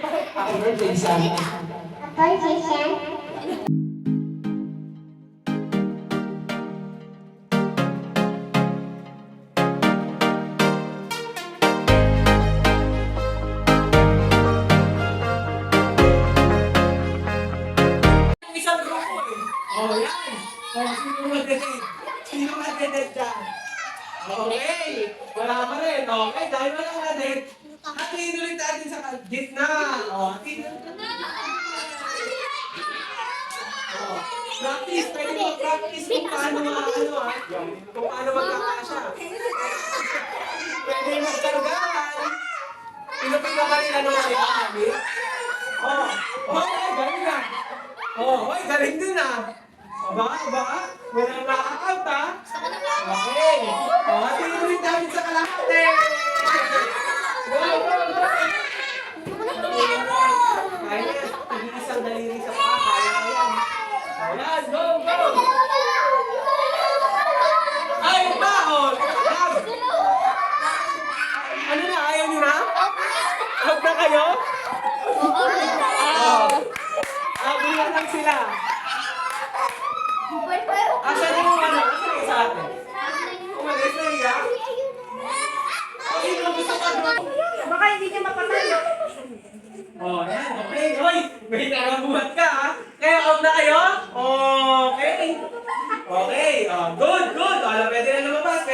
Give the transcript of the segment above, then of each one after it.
Happy birthday, Sam. Isang grupo eh. Oh, yan. Oh, sino mag-edit? Sino mag-edit dyan? Okay. Wala pa rin. Okay, dahil wala mag-edit. Hatiin ulit natin sa gitna. Oh, hatiin ulit. Oh, practice. Pwede mo practice kung paano kung paano magkakasya. Pwede magkargaan. Pinapila ka rin ano kami? Oh, okay, galing na. Oh, oy, galing din ah. Baka. Walang nakakount ah. Okay. Oh, hatiin ulit namin sa kalahati. Go. Kaya na, isang daliri sa paa. Kaya na yan. Ayan, go. Ay, baon. Ano na, ayaw nyo na? Huwag na kayo? Bilang lang sila. Asan yung ano? Asan yung isa atin? Umalis na hiya? Sino gusto ka doon? Baka hindi niya mapatay. Oh, yan. Okay. Hoy, may nakabuhat ka ha. Kaya off na kayo? Okay. Okay. Good. Pwede na lumabas.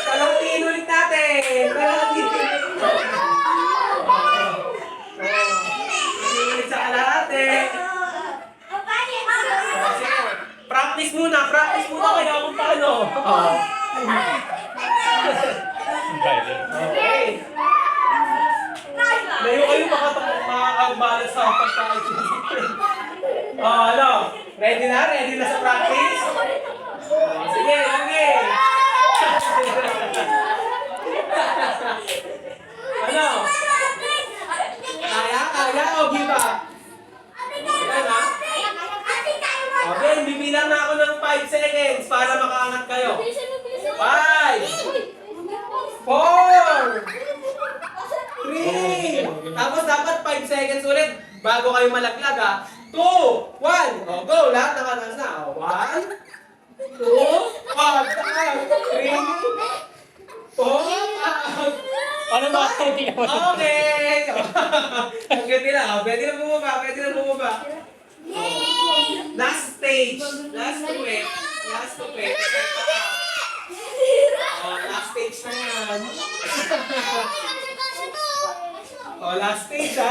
Kalahatiin ulit natin. Sa kalahati. Practice muna kayo kung paano. Okay. Layo kayo makakabalas sa pagkain. Ano? Ready na sa practice? Sige. Ano? Kaya o give up? Ayan ha? Okay, bibilang na ako ng 5 seconds para makaangat kayo. 5 4 3 Tapos dapat 5 seconds ulit bago kayo malaglag ha. 2 1 O, go! Lahat nakataas na. 1 2 3 4 Ano ba? Okay! Hanggang nila. Pwede na bumaba. Last stage. Last tupet. Last stage na yan. Last stage ha.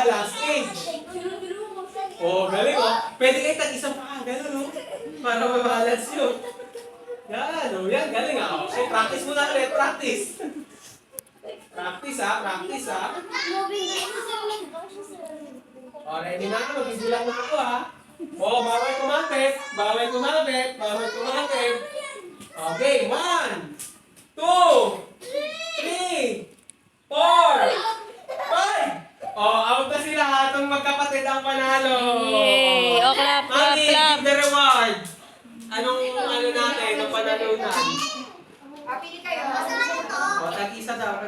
Galing Pwede kayo tag-isang paa. Ganun para mabalance yun. Yan. Galing Okay, practice muna ulit. Practice ha. Ready na ako. Magbibilang na ako ha. Bawal kumapit. Okay, 1 2 3 4 5 out na sila ha. Itong magkapatid ang panalo. Yay! Clap. Mami, give the reward. Anong natin? Ang panalunan? Pili kayo. Tag-isa daw.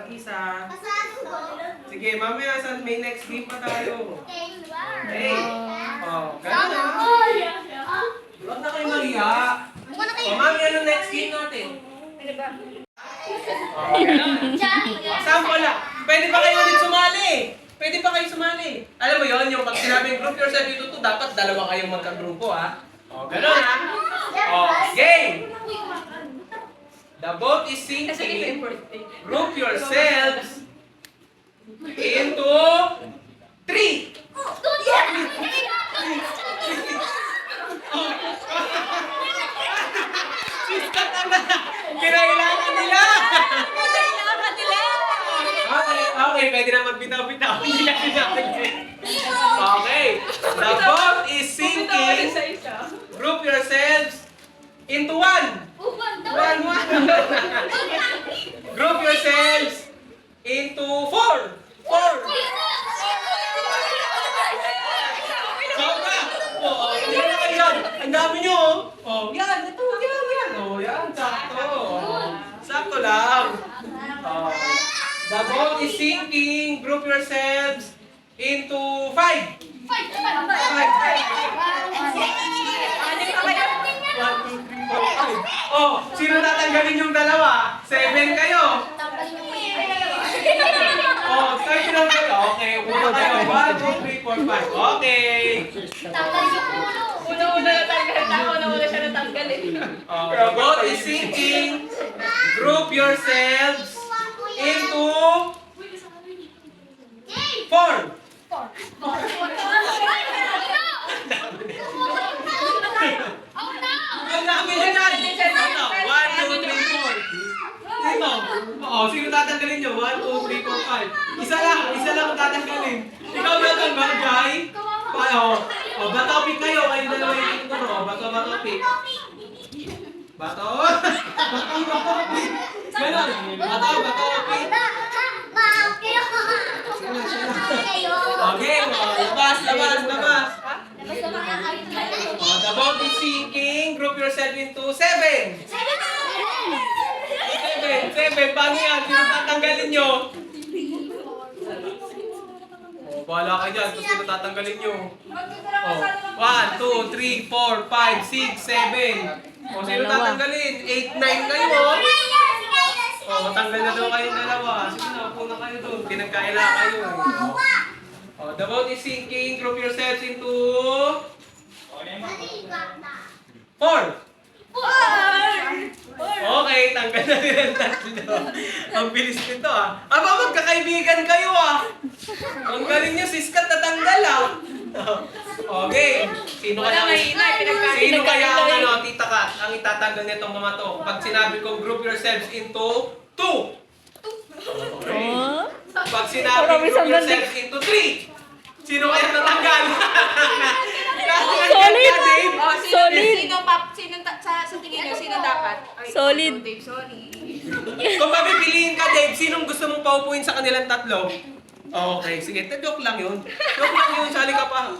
Sige, mamaya may next game pa tayo. Okay. Ganun ha. Huwag na kayo mahiya. Mami, anong next game natin? Sample lang. Pwede pa kayo ulit sumali. Alam mo yon, yung pag sinabing group yourself into two, dapat dalawa kayong magka-grupo ha. Ganun ha. Game! The boat is sinking. Group yourselves into 3. Kinailangan nila. Okay, pwede na magbitaw-bitaw. Hindi na kinakagin. Okay. The boat is sinking. Group yourselves into 1. Group yourselves into 4. Ang dami nyo. Yan. Yan. Sakto. Sakto lang. The boat is sinking. Group yourselves into 5. 5. 1, 2, 3, 4, 5. Oh, sino tatanggalin yung dalawa? 7 kayo. Oh, kayo tinanggal. Okay, una kayo. 1, 2, 3, 4, 5. Okay. Una-una natanggal na ako. Una-una siya natanggal eh. Oh, the boat is sinking. Group yourselves into 4. Ang dami na yan. Ano? 1, 2, 3, 4. Sino? Oo, sino tatanggalin nyo? 1, 2, 3, 4, 5. Isa lang ang tatanggalin. Ikaw tatanggal, Jai? O, bato-pick kayo. Kayo dalawa yung tuturo. O, bato-pick. Bato? Bato-pick. Ganon. Bato-pick. Okay, labas. The boat is sinking. Group yourself into 7. 7. Paano yan? Sino tatanggalin nyo? Oh, bahala ka dyan. Kung sino tatanggalin nyo. Oh, 1, 2, 3, 4, 5, 6, 7. O, sino tatanggalin? 8, 9 kayo. Oh, tanggal na daw kayong dalawa. Sige na, upo na kayo doon. Pinagkaila kayo. Oh, the boat is sinking. Group yourselves into 4. Okay, tanggal na rin ang tatlo. Ang bilis nito ah. Aba, magkakaibigan kayo ah. Ang galing nyo, siskat na tanggal ah. Okay. Sino kaya ang tita ka, ang itatanggal nitong mga to? Pag sinabi kong group yourselves into 2. Pag sinabi group yourselves into 3. Sino kaya tatanggal? Solid! Dave? Solid! Sa tingin niyo, sino dapat? Ay, Solid. Dave, sorry. Kung mapipiliin ka, Dave, sinong gusto mong paupuin sa kanilang tatlo? Okay, sige. Joke lang yun. Joke lang yun. Sali ka pa.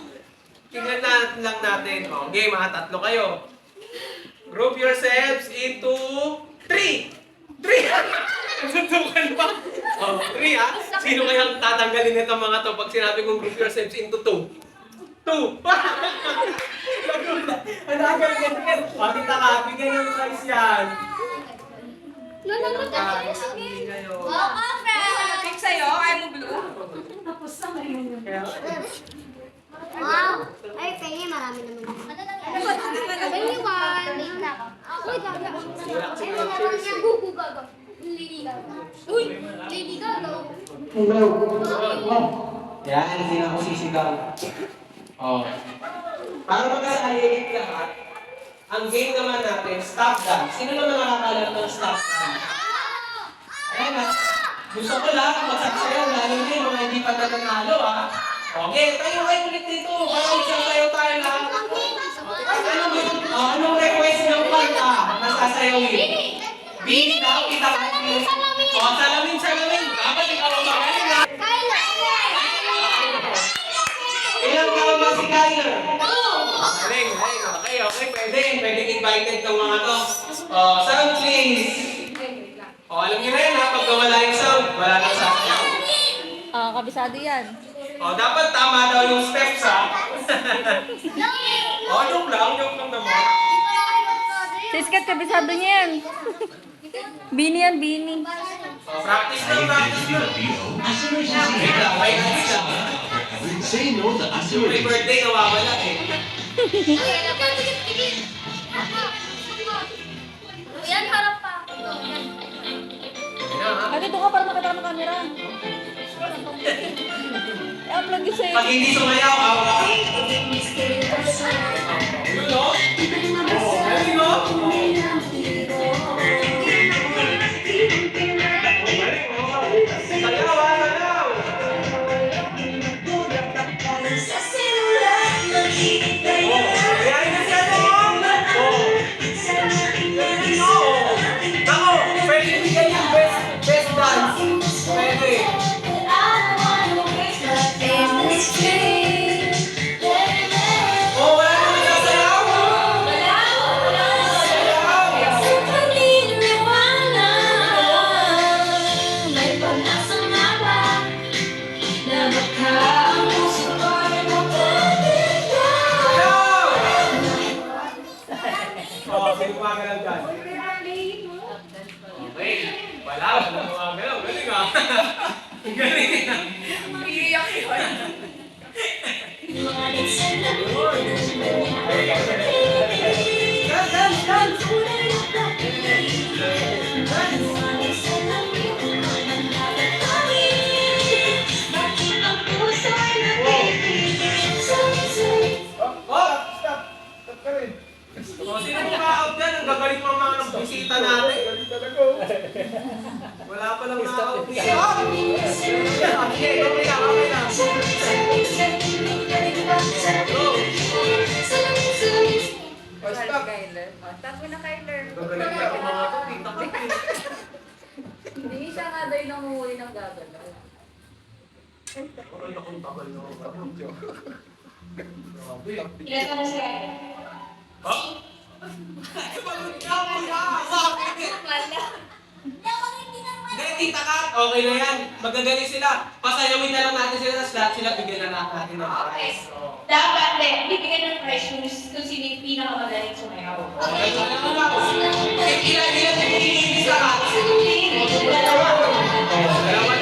Tingnan lang natin. Okay, mga tatlo kayo. Group yourselves into 3. 3! Suntukan pa. Oh, 3 ha? Sino kayang tatanggalin nito mga to pag sinabi kong group yourselves into 2? 2! Ang agal ganyan. O, kita ka. Bigyan ng prize yan. Hindi kayo. Pick sa'yo, ayaw mo blue? Kaya, Wow! Ay, pengi, marami naman. Pengi, one. Uy, gaga. Ay, wala lang yan. Gugu, gaga. Lady Gaga. Uy! Lady Gaga. yan, hindi na ako sisigaw. Oh. Para magkakayagit lahat, ang game naman natin, stop dance. Sino naman nakakalam ng stop dance? Ayan na. Gusto ko lang masagsayaw, lalo din mga hindi pa natanalo ah. Okay, tayo kayo ulit dito. Para isang tayo lahat. Anong request ng kanta na sasayawin? Bini daw, kita ka. O, salamin. Dapat ikaw ang magaling ha. Ilang taon ba si Kyler? Galing. Okay. Pwedeng invited tong mga to. Sound please. Alam niyo na yun ha, pag nawala yung sound, wala nang sasayaw. Kabisado yan. Dapat tama daw yung steps ha. Joke lang naman. Siskat, kabisado niya yan. Bini yan, bini. Practice lang. Say no to Every birthday nawawala eh. Yan, harap pa. Ate, doon ka para makita ka ng camera. I-upload yun sa'yo. Pag hindi sumayaw, yun no? Galing no? Sayaw! Ayayin na siya no? Ako, pwede bigyan yung best dance. Pwede. Wala naman sasayaw? yan. Okay. Wala mga galaw. Galing ah. Galing ah. Iiyak yun. Dance, dance, dance! O, sino maka-out dyan? Ang gagaling pa mga ng bisita natin. Wala pa lang na-out dito. Sige, okay lang, okay lang. Go! O, stop. Tago na Kyler. Gagaling pa ako mga kapita ko. Hindi siya nga daw yung nanguhuli ng gagalaw. Ay, nakong tagal na ako. Ilan ka na siya? Ha? Hindi, tita Kat, okay na yan. Magagaling sila. Pasayawin na lang natin sila sa slot. Sila bigyan na natin ng prize. Oo. Dapat, bibigyan ng prize kung sino yung pinakamagaling sumayaw. Okay, so ano ba? Ilan yung tita Kat? Dalawa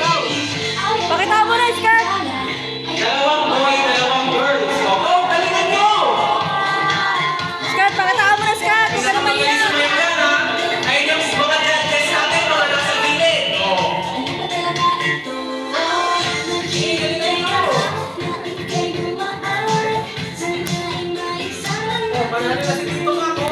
daw. Pakita mo na, Scott! Dalawang boy, dalawang girls. Go, galingan nyo! Scott, pakita mo na, Scott! Huwag ka na Magaling mahiya! sumayaw yan, ha? Ayun yung mga judges natin, mga nasa gilid. Oo. Galingan nyo! Manalo na si Tito ako.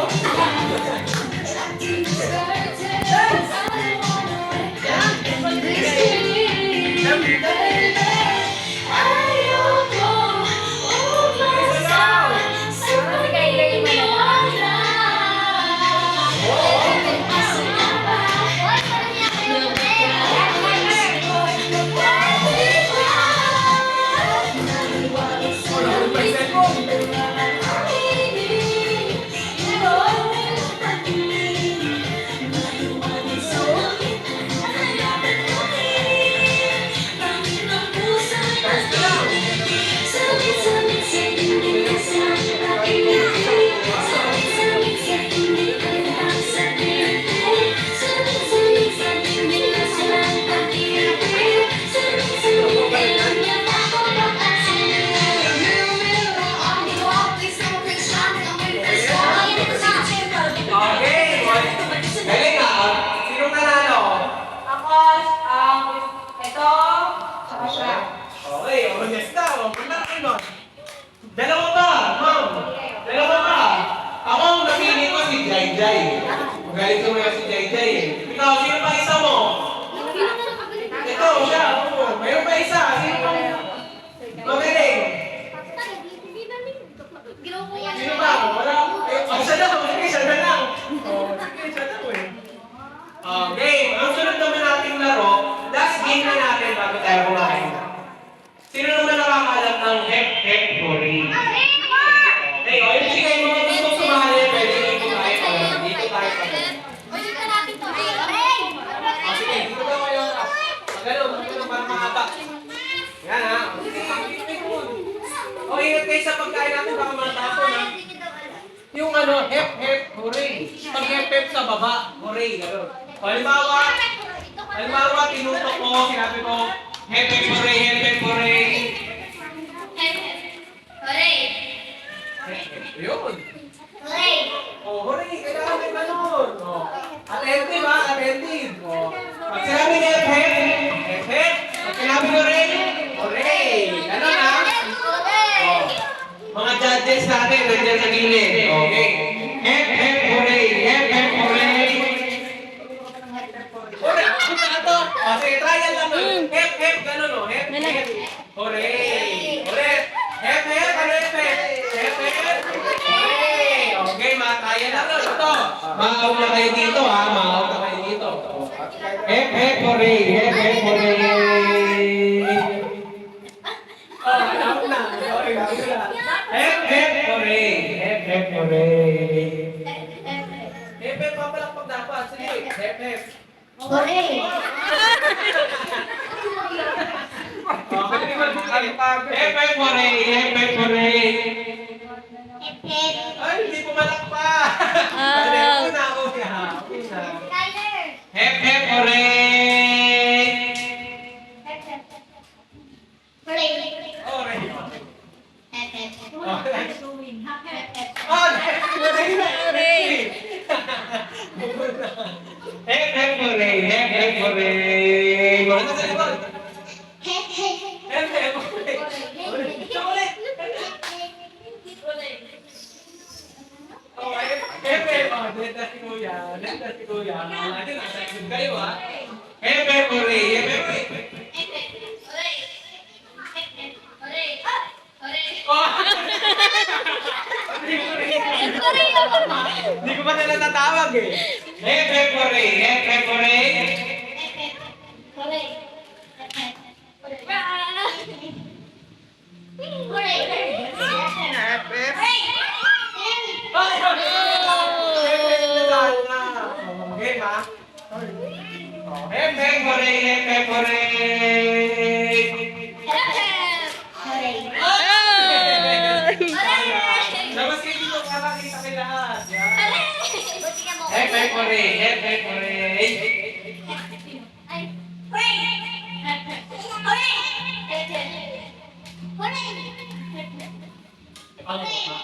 Okay, galing ah. Sinong nanalo? Ako, ito, saka siya. Okay, yes na. Malaki nun. Dalawa ba, ma'am? Dalawa ba? Ako ang napili ko si Jai Jai. Magaling sumayaw si Jai Jai eh. Ikaw, sino pa isa mo? Ito, siya. Oo. Mayroon pa isa. Sino pa? Magaling. Sino ba? Wala. Siya na. Sige, siya na lang. Sige, siya na eh. Game. Ang sunod naman nating laro, last game na natin bago tayo kumain. Sino naman nakakalam ng hep hep hori? Okay, o yung sige, mga gusto sumali, pwede yung kumain o dito tayo pa. Sige, dito na kayo. Magano, para mahaba. Yan ha. O, ingat kayo sa pagkain natin, baka matapon ha. Yung ano, hep hep hooray. Pag hep hep sa baba, hooray, gano'n. O, halimbawa, tinutok ko, sinabi ko, hep hep hooray, hep hep hooray. Yun. O, hooray, kailangan may ganun. O, attentive ha, attentive. O, pag sinabi hep hep, hep hep. Pag sinabi hooray, hooray. Ganun ha. O, mga judges natin, nandiyan sa gilid. Okay. Hep hep hooray, hep hep hooray. Hooray, kita na to. O, sige, trial lang nun. Hep hep, ganun o. Hep hep, hooray. Ulit. Hep hep, ano hep hep? Hep hep, hooray. Okay, mga trial lang nun. Ito, ma-out na kayo dito ha. Ma-out na kayo dito. Hep hep hooray, hep hep hooray. Oh, out na. Okay, out na. Hep hep hooray, hep hep hooray. Hep hep, papalakpak dapat. Sige, hep hep. Okay, hep hep hooray, hep hep hooray. Ay, hindi pumalakpak. Una. Ano sa likod? Hepe, chocolate. Okay, hepe. Oh, net na si Kuya. Net na si Kuya. Natin, nasa likod kayo, ha? Hepe, puri. Hepe, puri. Oh! Hindi ko pa nila tatawag eh. Hepe, puri. Hepe, puri. Okay, ma? Oh, hepe, puri. Hepe, puri. Labas kayo dito para kita kay lahat. Yan. Hepe, puri. Hepe, puri. Ano ba?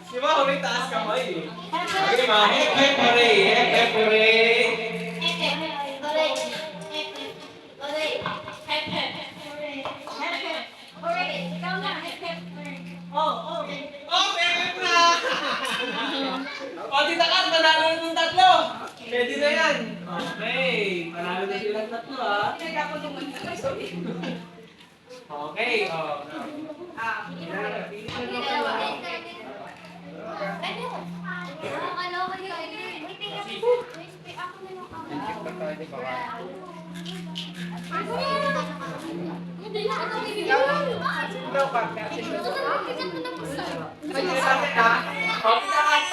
Di ba, huling taas kamay eh. Okay, ma. Hepe, puri. Hepe, puri. Oh, pepe na! O, tita Kat, nanalo na ng tatlo. Pwede na yan. Okay, panalo na silang tatlo, ha? Okay, oh.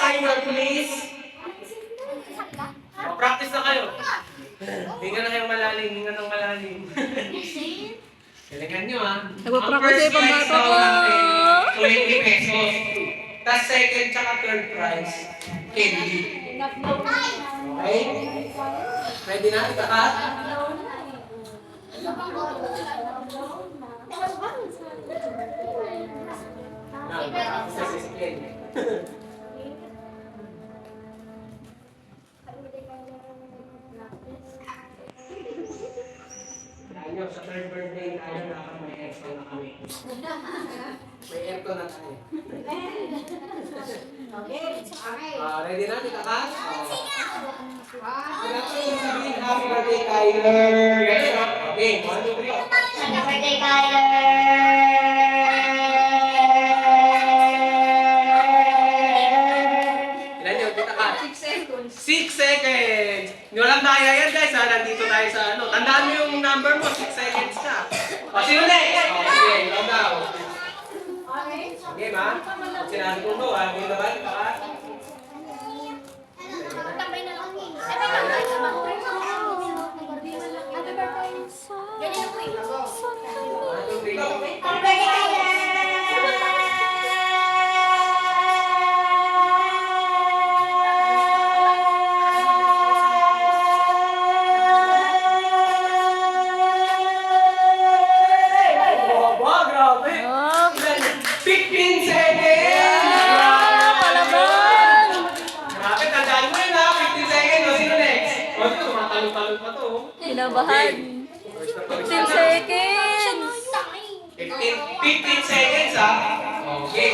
Timer, please. Practice na kayo. Hinga na kayong malalim, hinga ng malalim. Galingan nyo, ha? Nagpapractice yung pambato ko. 20 pesos. Tapos second tsaka third prize, candy. Okay? Ready na? Ikakat? Isa si candy. Tayo, sa third birthday tayo dapat may aircon na kami. May aircon na tayo. Ready na, Tita Kat? Wala ko yung sabihin, happy birthday, Kyler! Okay, 1, 2, 3. Ilan yun, Tita Kat? 6 seconds! Hindi walang daya yan, guys, ha? Nandito tayo sa ano. Tandaan mo yung number mo, 6 seconds na. O, sino next? Okay, ikaw daw. Okay, ma? Sinabi ko to, ha? Kung naman, Tita Kat? Wow, grabe! 15 seconds! Grabe, tandaan mo yun, ha? 15 seconds. O, sino next? O, sino? Tumatalong-talong pa to. Kinabahan. 15 seconds. 15 seconds, ha? Okay.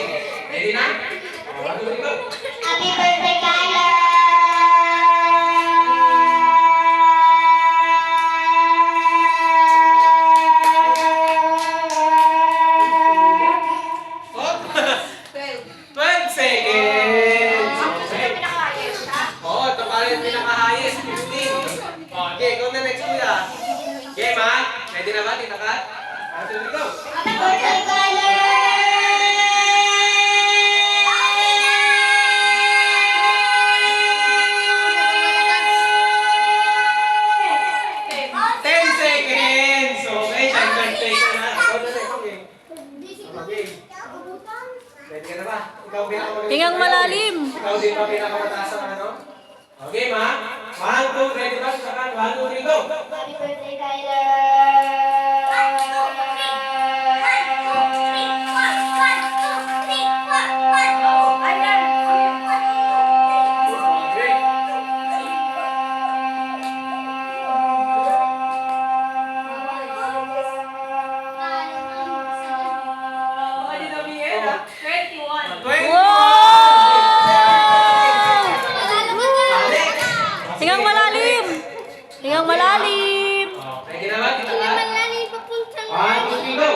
Ready na? Happy birthday, Kyler! Oh, 12 seconds! Oo, ito pa rin pinaka-highest, 15. Okay, ikaw na next, kuya. Okay, ma? Ready na ba, Tita Kat? Happy birthday, go! Happy birthday, Kyler! malalim. Ikaw din ba pinakamataas ang ano? Okay, ma? 1, 2, ready ba? Sakan, 1, 2, 3, go! Happy birthday, Kyler! Ano na biyan, ah? 21. 21! Alex! Hingang malalim. Hingang malalim. Ready na ba? Kita ka? Malalim papuntang 1, 2, 3, go!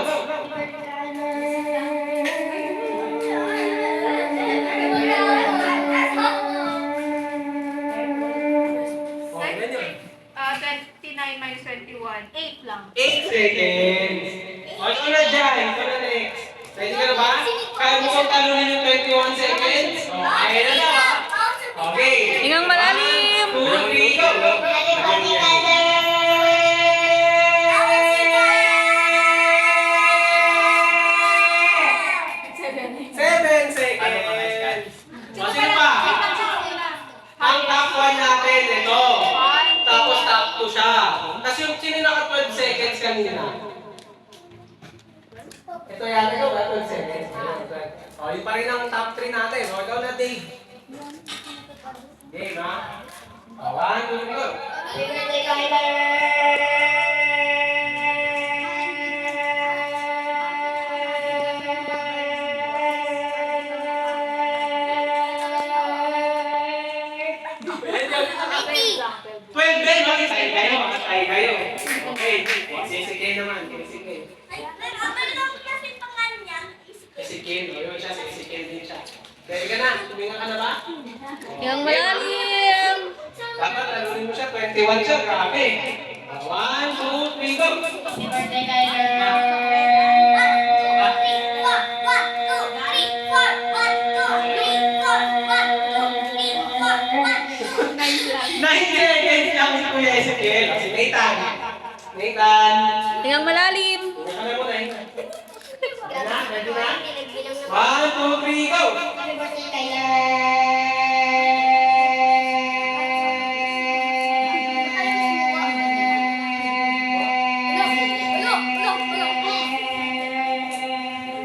Oh, yan yun. 29 minus 21. 8 lang. 8 seconds. O, ito na dyan. Ito na next. Ready ka na ba? Kaya mo kong talunin yung 21 seconds? O, kaya na na. Okay. Hingang malalim. 1, 2, 3, go! Seven seconds. O, sino pa? Ang top 1 natin, ito. Tapos top 2 siya. Tapos yung sino naka 12 seconds kanina? Ito yan, ikaw ba? 12 seconds. O, yun pa rin ang top 3 natin. O, ikaw na, Dave. Dave, ha? O, 1, 2, 3, go. Happy birthday, Kyler! Example. 12 din, makitay kayo. Makitay kayo. Okay. Sige naman. Sige. Ezekiel, yun siya, si Ezekiel din siya. Ready ka na? Tuminga ka na ba? Hingang malalim. Dapat alunin mo siya, 21 siya, grabe. 1, 2, 3, go! Happy birthday, Kyler! 9 seconds lang si Kuya Ezekiel. O, si Nathan. Nathan. Hingang malalim. Tuminga ka na muna, eh. Ready na? 1, 2, 3, go! Happy birthday, Kyler!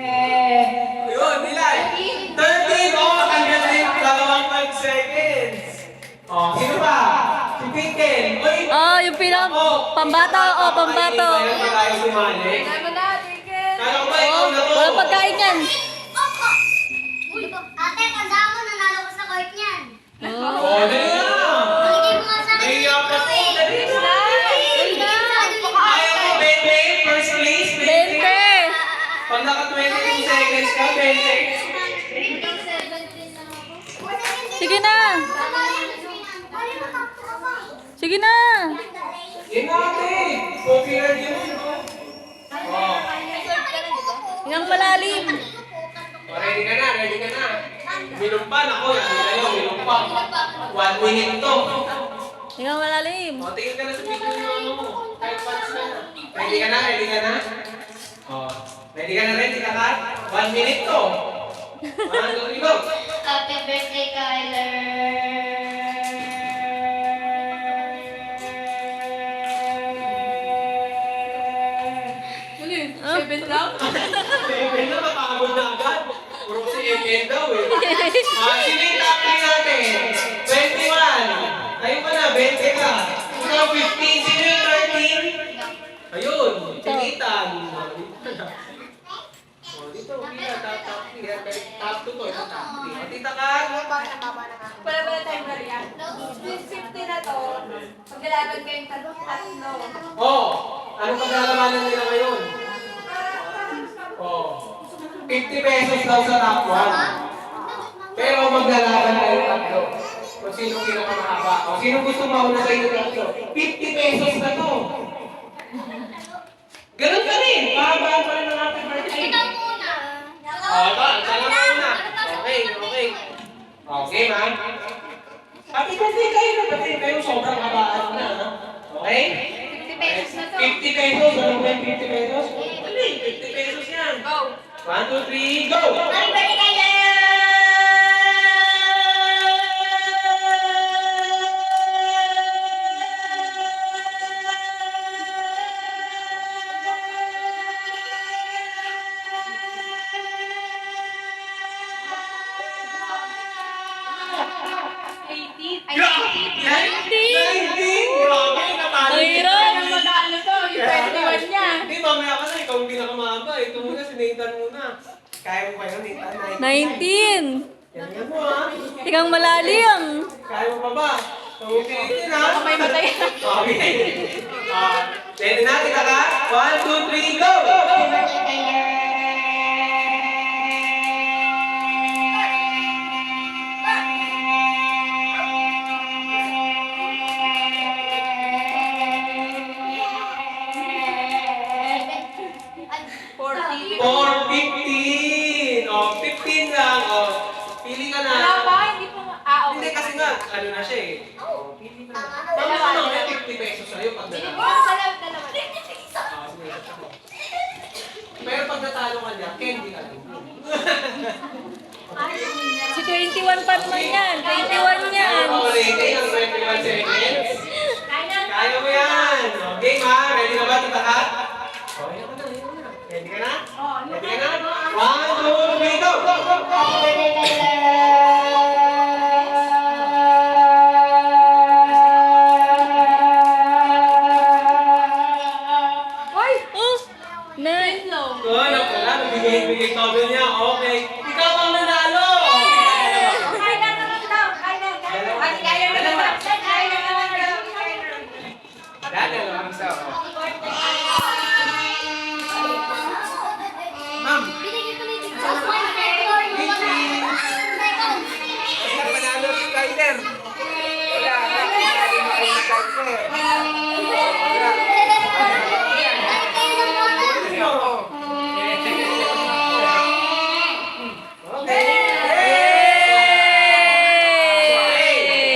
Ayun, Nilay. 13, oh, tanggal na yung dalawang 5 seconds. Oh, sino ba? Si Pinkel. Uy! Oh, yung pinaka pambata. Oh, pambato. Ayaw ba tayo sumali? Alam mo na, Ticket. Kala ko ba ikaw Oh, na to? walang pagkain yan. Ate, tanda mo, nanalo ko sa court niyan. Oh, dali na. Bigay mo nga sa akin. Nahiya pa po. Dali na. Ayaw mo, 20. First place, 20. 20. Pag naka 22 seconds ka, 20. Sige na. Sige na. Yun natin. Popular yun. Oh. Hingang malalim. Oh, ready ka na, ready ka na. Minumpa, ako, yan kayo, minumpa. 1 minute to. Hingang malalim. O, tingin ka na sa video yung ano mo. Kahit pants ka na. Ready ka na, ready ka na? O, ready ka na, ready ka na? 1 minute to. 1, 2, 3, go! Happy birthday, Kyler! Ano yun? 7 lang? Seven na, mapagod na agad. Puro si MN daw eh. Sino yung top 3 natin? 21. Ayun ka na, 20 ka. Ikaw 15, sino yung 13? Ayun, si Nathan. O, dito, Pia, top 3. Top 2 to, ito top 3. O, tita ka. Wala pala time na riyan. 50 na to. Maglalaban kayong tatlo. Oh, anong paglalabanan nila ngayon? Oh, 50 pesos daw sa top 1. Pero maglalaban kayo tatlo. Kung sino pinakamahaba. O sino gusto mauna sa inyo tatlo? 50 pesos na to. Ganun ka rin. Pahabaan pa rin ang happy birthday. Ito, isa lang muna. Okay, okay. Okay, ma'am. Happy birthday kayo na pati kayo sobrang habaan na. Okay? 50 pesos. Ano ba yung 50 pesos? Dali, 50 pesos yan. Go! 1, 2, 3, go! Happy birthday, Kyler! 19. Ay, 19! Grabe, natalo Ang kita. hirap. Ano to? Yung 21 niya. Hindi, mamaya ka na. Ikaw ang pinakamahaba. Ito muna, si Nathan muna. Kaya mo ba yun, Nathan? 19. Yan mo, ha? Hingang malalim. Kaya mo pa ba? Okay, na. Baka may matay. Okay. Ready na, kita ka? 1, 2, 3, go! Or 15. O, 15 lang. O, pili ka na. Wala pa, hindi pa. Ah, Hindi okay. kasi nga, ano na siya eh. O, pili ka na. Tama na, may 50 pesos sa'yo pag Hindi nanalo. pa, dalawa. Pero pag natalo ka niya, candy ka lang. Si 21 pa naman yan. 21 yan. Rating ang 21 seconds. Kaya mo yan. Okay, ma. Ready na ba? Tita ka? Okay, ako na. Ready ka na? Ready ka na? 1, 2, 3, go! Hoy! Oh! Nine. Oh, napala. Nabigay tobel niya. Okay. Ikaw ang nanalo. Kaya na naman daw. Kaya na naman. Kaya na naman. Dada lang ang isa. Ma'am. Panalo si Kyler. Wala. Okay.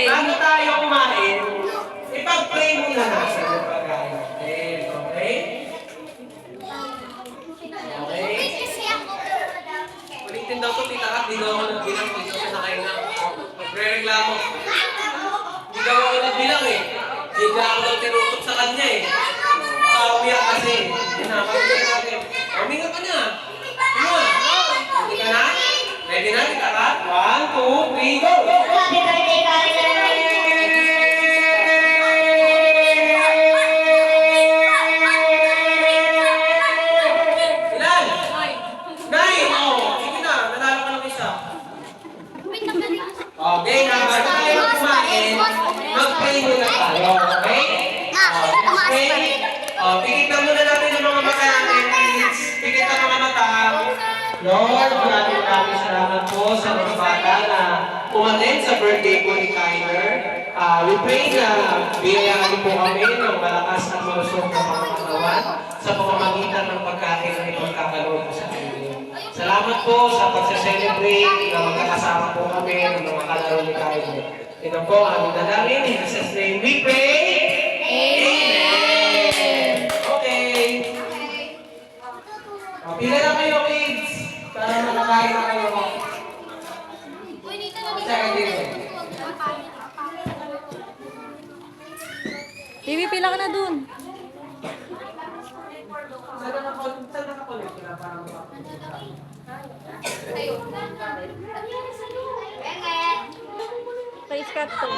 Bago tayo kumain, ipag-pray muna natin yung pagkain natin. Okay? Ulitin daw to, tita Kat. Di daw ako nagbilang dito siya nakaina. Magre-reklamo. Di daw ako nagbilang eh. Bigla ako daw tinutok sa kanya eh. Umiyak kasi. Hinapagin natin. Umingat ka na. Ano? Ready ka na? Ready na, tita Kat? 1, 2, 3, go! Ilan? 9! Oh, sige na. Nanalo ka ng isa. Okay, bago tayo kumain, mag-pray muna tayo. Okay? Okay? Pikit na muna natin ang mga mata natin, please. Pikit ang mga mata. Lord, maraming salamat po sa mga bata na umattend sa birthday po ni Kyler. We pray na biyayaan niyo po kami ng malakas at malusog na mga katawan sa pamamagitan ng pagkain na ipagkakaloob sa inyo. Salamat po sa pagsa-celebrate na magkakasama po kami ng mga kalaro ni Kyler. Ito po ang aming dalangin. In Jesus' name we pray. Amen! Okay. Pila na kayo, kids. Para makakain na kayo. Baby, pila ka na dun. Saan nakakulit na parang Face cut to.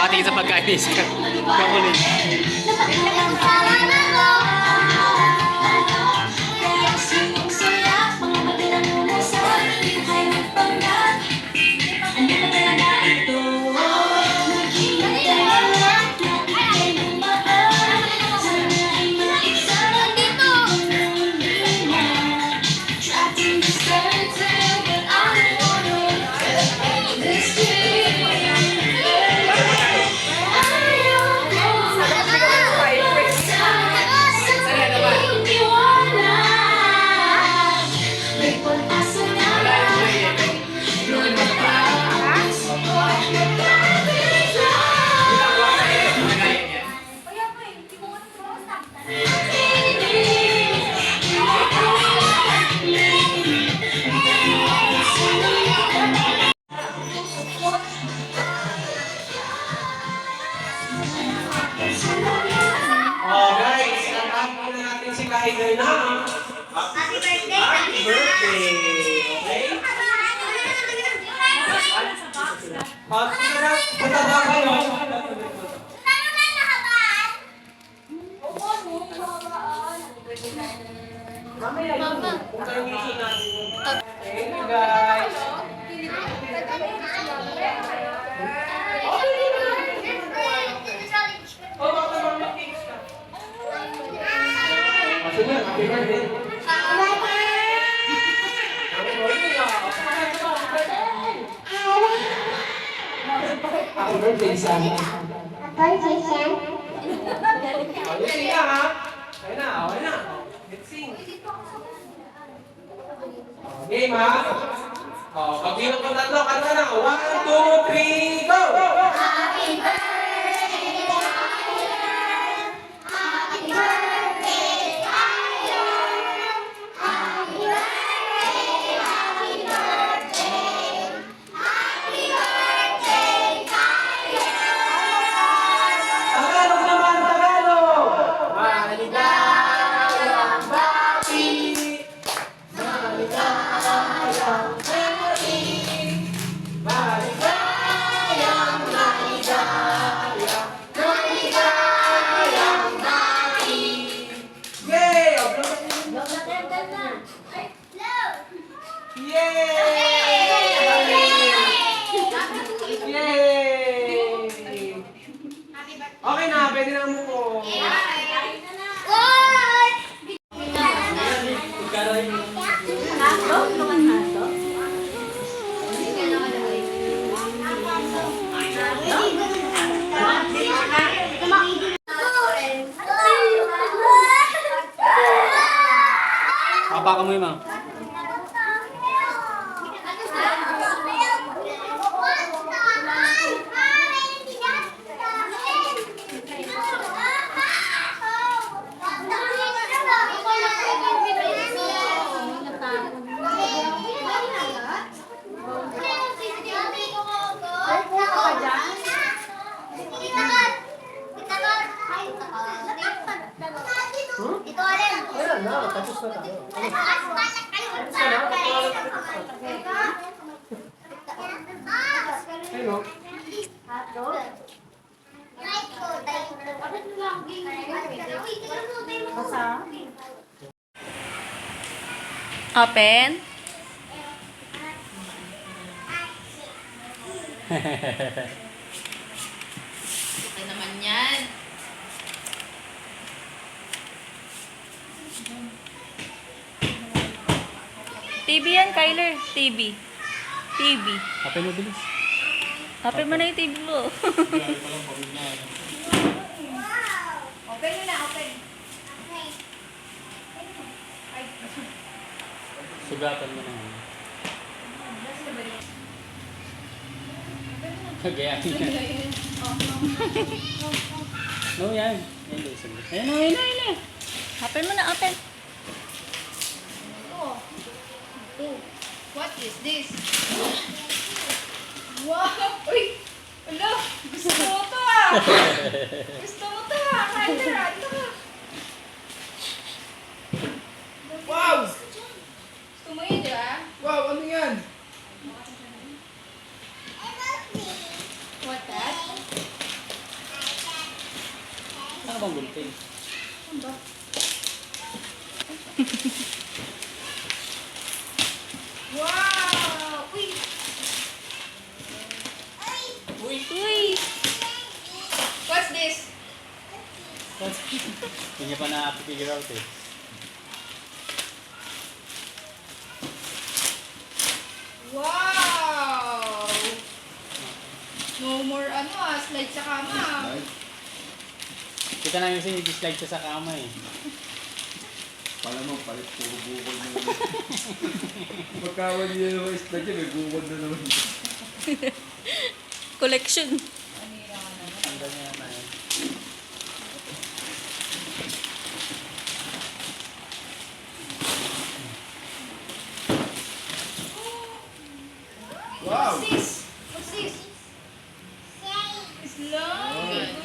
Nakatingin sa pagkain ni Iska. Kakulit. Oh guys, kantahan muna natin si Kyler na. Happy birthday! Happy birthday! Okay? Sige na, mataba kayo. Mamaya yun. Kung tayo ngisi natin. Thank you guys. Oh, baka mag-cakes ka. Kasi nga, happy birthday. Happy birthday sa amin. Let's sing na ha. Okay na, okay na. Let's sing. Game ha. Oh, pag bilang ko tatlo, kanta na. 1, 2, 3, go! Happy birthday! Happy birthday, Kyler! Happy birthday! Happy birthday! Happy birthday, Kyler! Tagalog naman, Tagalog! Maligayang bati! Maligayang bati! Maligayang, maligayang, maligayang bati! Yay! Yay! Okay na, pwede na mo. Papa ka mo yung Ito alin? Ayan na, tapos na tayo. Hello. Open. Okay naman yan. TV yan, Kyler. TV. TV. Open mo bilis. Open mo na yung TV mo. Open nyo na, open. Sugatan mo na. Kagaya. No, yan. Ayun na, ayun na, ayun na. Open mo na, open. What is this? Wow! Uy! Ano? Gusto mo to ah! Gusto mo to ah! Kyler ah! Ito ka! Wow! Gusto mo yun, di ba? Wow, ano yan? What that? bang gunting? Wow! Uy! Uy! What's this? Hindi niya pa na-figure out eh. Wow! No more slide sa kama. Kita namin kasi nag-slide siya sa kama eh. Pala mo, palit puro bukod na naman. Pagkawan niya naman isda dyan, may bukod na naman. Collection. Tanggal niya naman eh. Wow! What's this? What's this? Slide.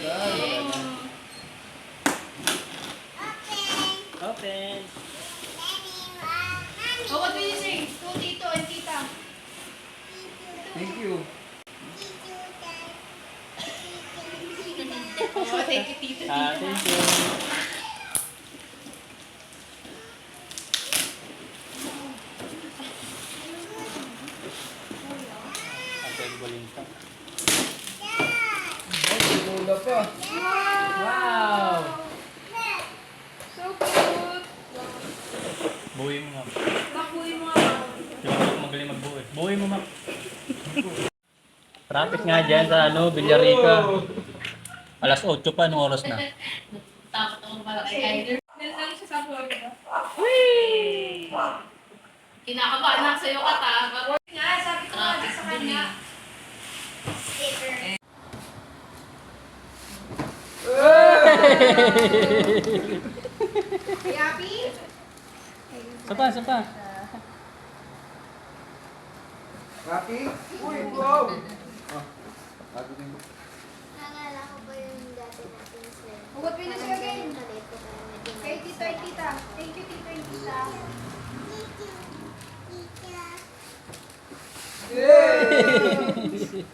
Open! Oh, what will you say? To Tito and Tita. Thank you. Oh, thank you, Tito. Thank you. Atin bulinta. Ay, sinula pa. Wow! So cute. Buhay mo nga. Bakuin mo. Di ba magaling magbuhay? Buhay mo mak. Traffic nga dyan sa Villarica. Alas 8 pa, anong oras na? Takot ako malaki either. Nandang siya sa Florida. Kinakabahan na sa'yo ka ta. Nga, sabi ko nga sa kanya. Happy? Sapa. Happy? Uy, wow! Ah, happy din. Naalala ko pa yung dati natin sa... What will you say again? Kalito kaya medyo Kay Tito and Tita. Thank you, Tito and Tita. Yay!